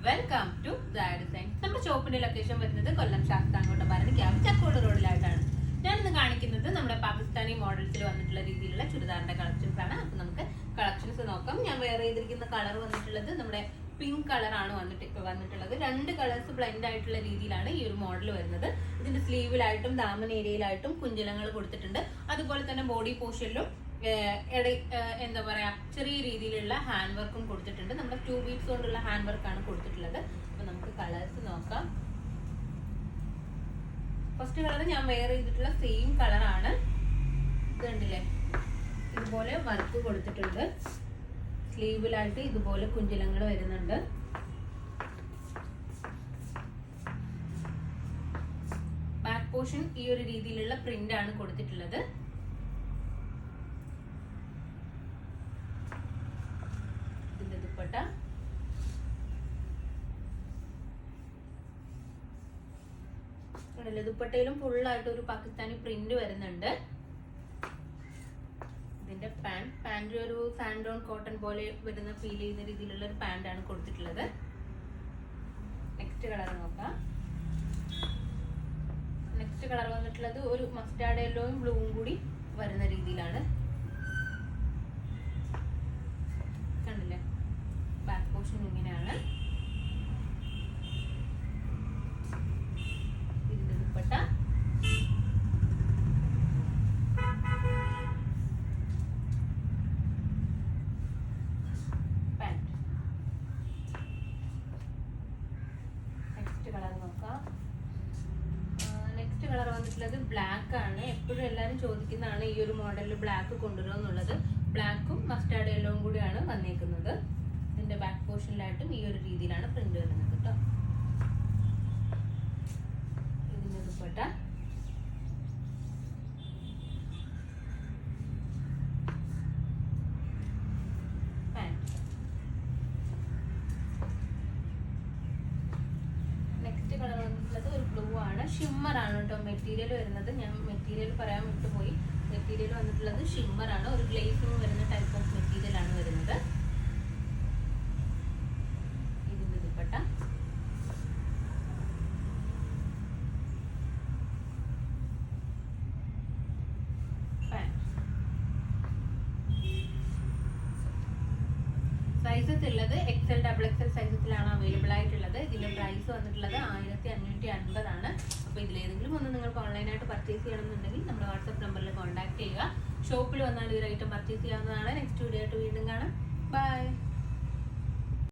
Welcome to ദായ designs. നമ്മുടെ ഷോപ്പിന്റെ location വരുന്നത് കൊല്ലം ശാസ്താംകോട്ട ഭരണിക്കാവ് ചക്കോട് റോഡിലായിട്ടാണ്. ഞാനിന്ന് കാണിക്കുന്നത് നമ്മുടെ പാകിസ്ഥാനി മോഡൽസിൽ വന്നിട്ടുള്ള രീതിയിലുള്ള ചുരിദാറിന്റെ കളക്ഷൻസ് ആണ്. അപ്പൊ നമുക്ക് കളക്ഷൻസ് നോക്കാം. ഞാൻ വെയർ ചെയ്തിരിക്കുന്ന കളർ വന്നിട്ടുള്ളത് നമ്മുടെ പിങ്ക് കളറാണ് വന്നിട്ടുള്ളത്. രണ്ട് കളേഴ്സ് ബ്ലെൻഡ് ആയിട്ടുള്ള രീതിയിലാണ് ഈ ഒരു മോഡൽ വരുന്നത്. ഇതിന്റെ സ്ലീവിലായിട്ടും ദാമൻ ഏരിയയിലായിട്ടും കുഞ്ചലങ്ങൾ കൊടുത്തിട്ടുണ്ട്. അതുപോലെ തന്നെ ബോഡി പോർഷനിലും എന്താ പറയാ ചെറിയ രീതിയിലുള്ള ഹാൻഡ് വർക്കും കൊടുത്തിട്ടുണ്ട്. നമ്മുടെ 2 ബീഡ്സ് കൊണ്ടുള്ള ഹാൻഡ് വർക്കാണ് കൊടുത്തിട്ടുള്ളത്. അപ്പൊ നമുക്ക് കളേഴ്സ് നോക്കാം. ഫസ്റ്റ് കളർ ഞാൻ വെയർ ചെയ്തിട്ടുള്ള സെയിം കളറാണ്. ഇത് കണ്ടില്ലേ, ഇതുപോലെ വർക്ക് കൊടുത്തിട്ടുണ്ട്. സ്ലീവിലായിട്ട് ഇതുപോലെ കുഞ്ചലങ്ങൾ വരുന്നുണ്ട്. ബാക്ക് പോർഷൻ ഈ ഒരു രീതിയിലുള്ള പ്രിന്റ് ആണ് കൊടുത്തിട്ടുള്ളത്. ദുപ്പട്ടയിലും ഫുള്ളായിട്ട് ഒരു പാകിസ്ഥാനി പ്രിന്റ് വരുന്നുണ്ട്. ഇതിന്റെ പാന്റ് ഒരു സാൻഡോൺ കോട്ടൺ പോലെ വരുന്ന ഫീൽ ചെയ്യുന്ന രീതിയിലുള്ള ഒരു പാന്റ് ആണ് കൊടുത്തിട്ടുള്ളത്. നെക്സ്റ്റ് കളർ നോക്കാം. നെക്സ്റ്റ് കളർ വന്നിട്ടുള്ളത് ഒരു മസ്റ്റാർഡ് യെല്ലോയും ബ്ലൂവും കൂടി വരുന്ന രീതിയിലാണ്. കണ്ടില്ലേ, ബാക്ക് പോർഷൻ ഇങ്ങനെയാണ്. ബ്ലാക്ക് ആണ്. എപ്പോഴും എല്ലാവരും ചോദിക്കുന്നതാണ് ഈ ഒരു മോഡലിൽ ബ്ലാക്ക് കൊണ്ടുവരുമോ എന്നുള്ളത്. ബ്ലാക്കും മസ്റ്റാർഡ് യെല്ലോവും കൂടിയാണ് വന്നേക്കുന്നത്. ഇതിന്റെ ബാക്ക് പോർഷനിലായിട്ടും ഈ ഒരു രീതിയിലാണ് പ്രിന്റ് വരുന്നത് കേട്ടോ. ഇതിന്റെ ദുപ്പട്ട ഷിമ്മർ ആണ് കേട്ടോ മെറ്റീരിയൽ വരുന്നത്. ഞാൻ മെറ്റീരിയൽ പറയാൻ വിട്ടുപോയി. മെറ്റീരിയൽ വന്നിട്ടുള്ളത് ഷിമ്മർ ആണ്. ഒരു ഗ്ലേസിംഗ് വരുന്ന ടൈപ്പ് ഓഫ് മെറ്റീരിയൽ ആണ് വരുന്നത്. ഇതിന്റെ ദുപ്പട്ട സൈസസ് ഉള്ളത് XL XXL സൈസസിലാണ് അവൈലബിൾ ആയിട്ടുള്ളത്. ഇതിന്റെ പ്രൈസ് വന്നിട്ടുള്ളത് 1550 ആണ്. അപ്പോൾ ഇതിലേതെങ്കിലും ഒന്ന് നിങ്ങൾക്ക് ഓൺലൈനായിട്ട് പർച്ചേസ് ചെയ്യണമെന്നുണ്ടെങ്കിൽ നമ്മുടെ വാട്സ്ആപ്പ് നമ്പറിൽ കോൺടാക്ട് ചെയ്യുക. ഷോപ്പിൽ വന്നാൽ ഈ ഒരു ഐറ്റം പർച്ചേസ് ചെയ്യാവുന്നതാണ്. നെക്സ്റ്റ് വീഡിയോ ആയിട്ട് വീണ്ടും കാണാം. ബൈ.